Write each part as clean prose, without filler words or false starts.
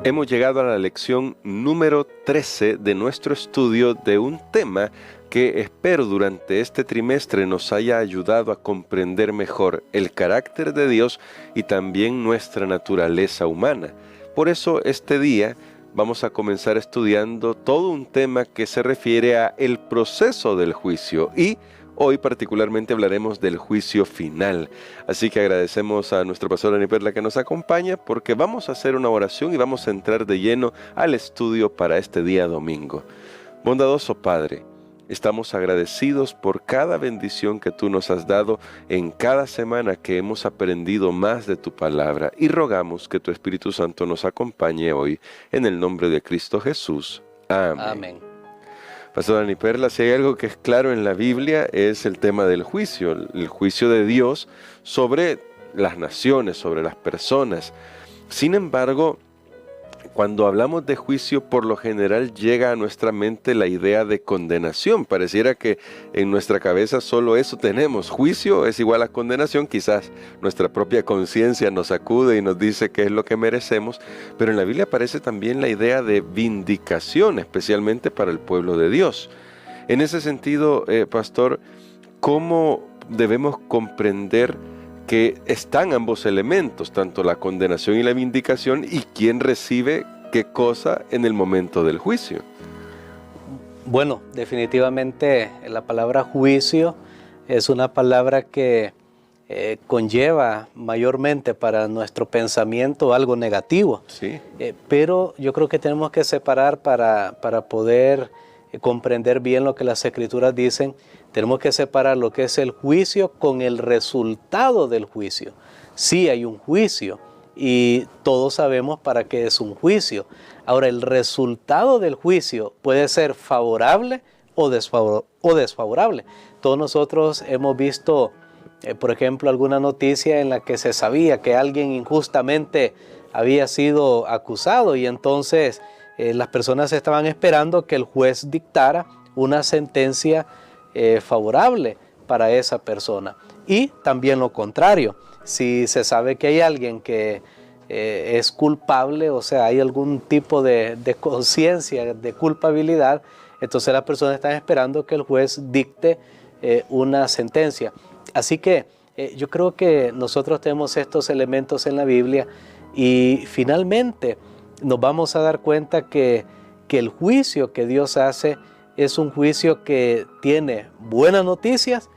Hemos llegado a la lección número 13 de nuestro estudio de un tema que espero durante este trimestre nos haya ayudado a comprender mejor el carácter de Dios y también nuestra naturaleza humana. Por eso este día vamos a comenzar estudiando todo un tema que se refiere a el proceso del juicio y hoy particularmente hablaremos del juicio final. Así que agradecemos a nuestro pastor Dani Perla que nos acompaña porque vamos a hacer una oración y vamos a entrar de lleno al estudio para este día domingo. Bondadoso Padre, estamos agradecidos por cada bendición que tú nos has dado en cada semana que hemos aprendido más de tu palabra y rogamos que tu Espíritu Santo nos acompañe hoy en el nombre de Cristo Jesús. Amén. Amén. Pastor Dani Perla, si hay algo que es claro en la Biblia es el tema del juicio, el juicio de Dios sobre las naciones, sobre las personas. Sin embargo, cuando hablamos de juicio, por lo general llega a nuestra mente la idea de condenación. Pareciera que en nuestra cabeza solo eso tenemos. Juicio es igual a condenación. Quizás nuestra propia conciencia nos sacude y nos dice qué es lo que merecemos. Pero en la Biblia aparece también la idea de vindicación, especialmente para el pueblo de Dios. En ese sentido, pastor, ¿cómo debemos comprender que están ambos elementos, tanto la condenación y la vindicación, y quién recibe qué cosa en el momento del juicio? Bueno, definitivamente la palabra juicio es una palabra que conlleva mayormente para nuestro pensamiento algo negativo. Sí. Pero yo creo que tenemos que separar para poder comprender bien lo que las Escrituras dicen. Tenemos que separar lo que es el juicio con el resultado del juicio. Sí hay un juicio y todos sabemos para qué es un juicio. Ahora, el resultado del juicio puede ser favorable o desfavorable. Todos nosotros hemos visto, por ejemplo, alguna noticia en la que se sabía que alguien injustamente había sido acusado y entonces las personas estaban esperando que el juez dictara una sentencia favorable para esa persona. Y también lo contrario, si se sabe que hay alguien que es culpable, o sea, hay algún tipo de conciencia, de culpabilidad, entonces las personas están esperando que el juez dicte una sentencia. Así que yo creo que nosotros tenemos estos elementos en la Biblia y finalmente nos vamos a dar cuenta que el juicio que Dios hace es un juicio que tiene buenas noticias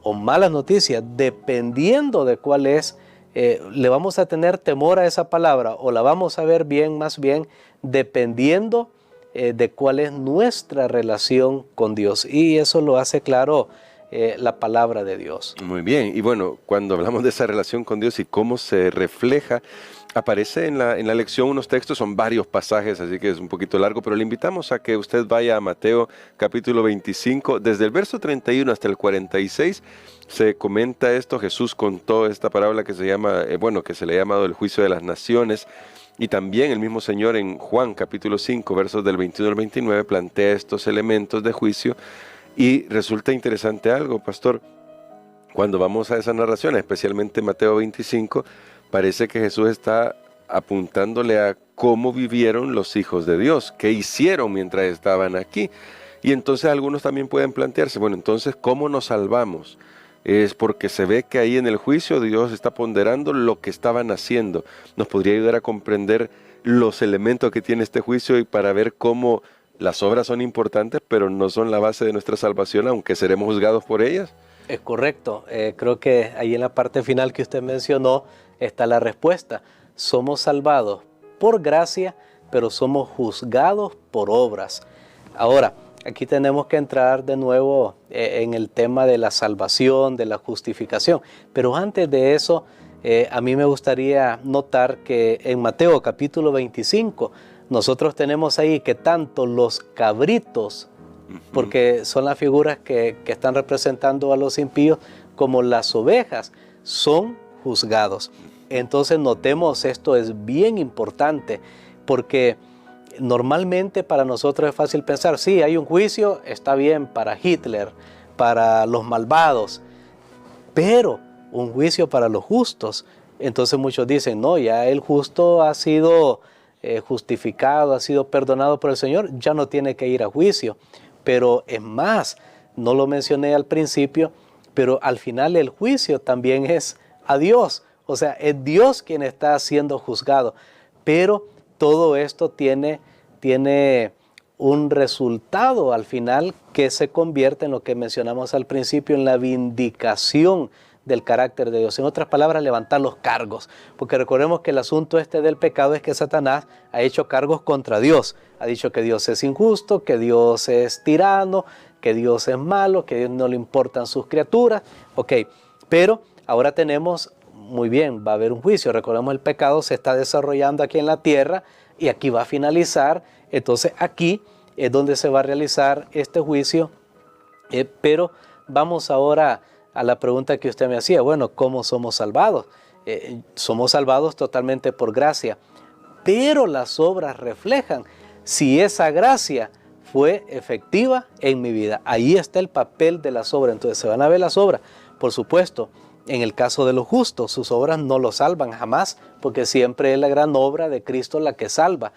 o malas noticias, dependiendo de cuál es. Le vamos a tener temor a esa palabra o la vamos a ver bien, más bien, dependiendo de cuál es nuestra relación con Dios. Y eso lo hace claro la palabra de Dios. Muy bien, y bueno, cuando hablamos de esa relación con Dios y cómo se refleja, aparece en la lección unos textos, son varios pasajes, así que es un poquito largo, pero le invitamos a que usted vaya a Mateo capítulo 25, desde el verso 31 hasta el 46, se comenta esto. Jesús contó esta parábola que se llama, que se le ha llamado el juicio de las naciones, y también el mismo Señor en Juan capítulo 5, versos del 21 al 29, plantea estos elementos de juicio, y resulta interesante algo, pastor, cuando vamos a esa narración, especialmente Mateo 25, parece que Jesús está apuntándole a cómo vivieron los hijos de Dios, qué hicieron mientras estaban aquí. Y entonces algunos también pueden plantearse, bueno, entonces, ¿cómo nos salvamos? Es porque se ve que ahí en el juicio Dios está ponderando lo que estaban haciendo. Nos podría ayudar a comprender los elementos que tiene este juicio y para ver cómo las obras son importantes, pero no son la base de nuestra salvación, aunque seremos juzgados por ellas. Es correcto. Creo que ahí en la parte final que usted mencionó está la respuesta. Somos salvados por gracia, pero somos juzgados por obras. Ahora, aquí tenemos que entrar de nuevo en el tema de la salvación, de la justificación. Pero antes de eso, a mí me gustaría notar que en Mateo capítulo 25, nosotros tenemos ahí que tanto los cabritos, porque son las figuras que están representando a los impíos, como las ovejas, son juzgados. Entonces notemos, esto es bien importante, porque normalmente para nosotros es fácil pensar, sí, hay un juicio, está bien para Hitler, para los malvados, pero un juicio para los justos. Entonces muchos dicen, no, ya el justo ha sido justificado, ha sido perdonado por el Señor, ya no tiene que ir a juicio. Pero es más, no lo mencioné al principio, pero al final el juicio también es a Dios. O sea, es Dios quien está siendo juzgado. Pero todo esto tiene un resultado al final que se convierte en lo que mencionamos al principio, en la vindicación del carácter de Dios. En otras palabras, levantar los cargos. Porque recordemos que el asunto del pecado es que Satanás ha hecho cargos contra Dios. Ha dicho que Dios es injusto, que Dios es tirano, que Dios es malo, que a Dios no le importan sus criaturas. Ok, pero ahora tenemos, muy bien, va a haber un juicio. Recordemos, el pecado se está desarrollando aquí en la tierra y aquí va a finalizar. Entonces aquí es donde se va a realizar este juicio. Pero vamos ahora a la pregunta que usted me hacía. Bueno, ¿cómo somos salvados? Somos salvados totalmente por gracia. Pero las obras reflejan si esa gracia fue efectiva en mi vida. Ahí está el papel de las obras. Entonces se van a ver las obras. Por supuesto, en el caso de los justos, sus obras no los salvan jamás, porque siempre es la gran obra de Cristo la que salva.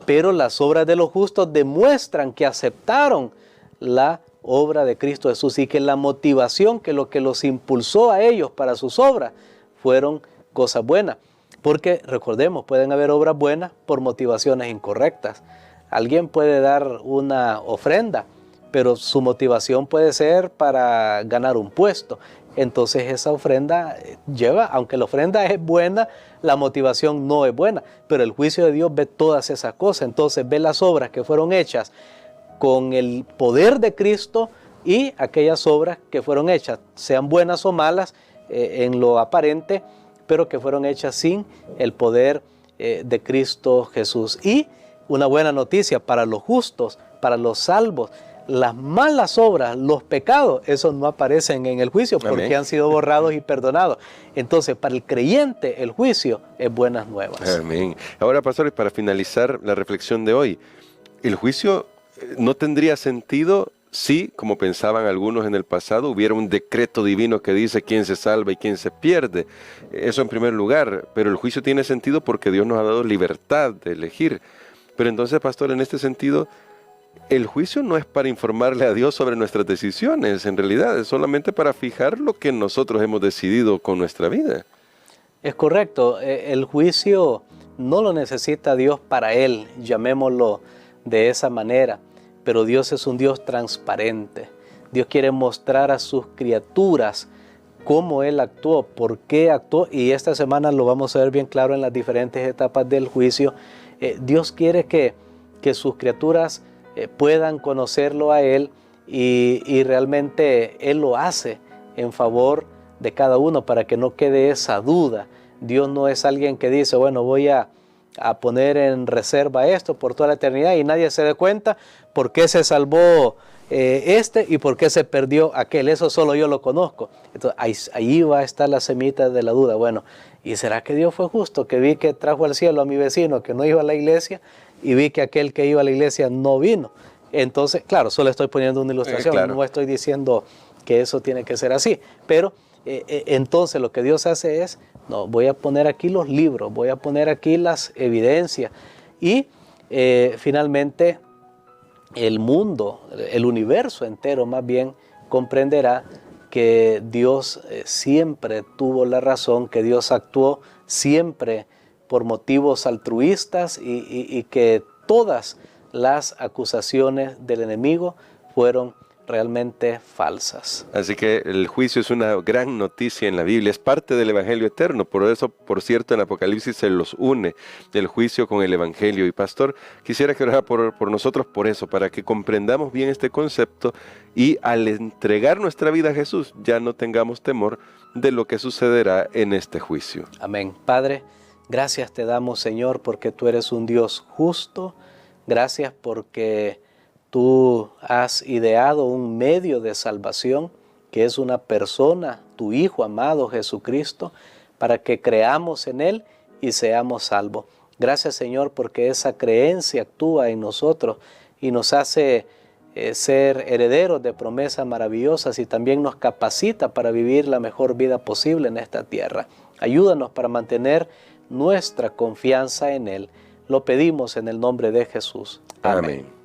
Pero las obras de los justos demuestran que aceptaron la obra de Cristo Jesús y que la motivación, que lo que los impulsó a ellos para sus obras, fueron cosas buenas. Porque recordemos, pueden haber obras buenas por motivaciones incorrectas. Alguien puede dar una ofrenda, pero su motivación puede ser para ganar un puesto. Entonces esa ofrenda lleva, aunque la ofrenda es buena, la motivación no es buena. Pero el juicio de Dios ve todas esas cosas. Entonces ve las obras que fueron hechas con el poder de Cristo y aquellas obras que fueron hechas, sean buenas o malas en lo aparente, pero que fueron hechas sin el poder de Cristo Jesús. Y una buena noticia para los justos, para los salvos: las malas obras, los pecados, esos no aparecen en el juicio porque Amén. Han sido borrados y perdonados. Entonces, para el creyente, el juicio es buenas nuevas. Amén. Ahora, pastores, para finalizar la reflexión de hoy, el juicio no tendría sentido si, como pensaban algunos en el pasado, hubiera un decreto divino que dice quién se salva y quién se pierde. Eso en primer lugar, pero el juicio tiene sentido porque Dios nos ha dado libertad de elegir. Pero entonces, pastor, en este sentido, el juicio no es para informarle a Dios sobre nuestras decisiones, en realidad es solamente para fijar lo que nosotros hemos decidido con nuestra vida. Es correcto, el juicio no lo necesita Dios para él, llamémoslo de esa manera, pero Dios es un Dios transparente. Dios quiere mostrar a sus criaturas cómo Él actuó, por qué actuó, y esta semana lo vamos a ver bien claro en las diferentes etapas del juicio. Dios quiere que sus criaturas puedan conocerlo a Él y realmente Él lo hace en favor de cada uno para que no quede esa duda. Dios no es alguien que dice, bueno, voy a poner en reserva esto por toda la eternidad y nadie se dé cuenta por qué se salvó y por qué se perdió aquel. Eso solo yo lo conozco. Entonces ahí va a estar la semita de la duda. Bueno, ¿y será que Dios fue justo? Que vi que trajo al cielo a mi vecino que no iba a la iglesia y vi que aquel que iba a la iglesia no vino. Entonces, claro, solo estoy poniendo una ilustración, claro. No estoy diciendo que eso tiene que ser así, pero entonces lo que Dios hace es, no, voy a poner aquí los libros, voy a poner aquí las evidencias y finalmente el mundo, el universo entero más bien comprenderá que Dios siempre tuvo la razón, que Dios actuó siempre por motivos altruistas y que todas las acusaciones del enemigo fueron realmente falsas. Así que el juicio es una gran noticia en la Biblia, es parte del Evangelio eterno. Por eso, por cierto, en Apocalipsis se los une el juicio con el Evangelio. Y pastor, quisiera que orara por nosotros por eso, para que comprendamos bien este concepto y al entregar nuestra vida a Jesús ya no tengamos temor de lo que sucederá en este juicio. Amén. Padre, gracias te damos, Señor, porque tú eres un Dios justo. Gracias porque tú has ideado un medio de salvación, que es una persona, tu Hijo amado Jesucristo, para que creamos en Él y seamos salvos. Gracias, Señor, porque esa creencia actúa en nosotros y nos hace ser herederos de promesas maravillosas y también nos capacita para vivir la mejor vida posible en esta tierra. Ayúdanos para mantener nuestra confianza en Él. Lo pedimos en el nombre de Jesús. Amén.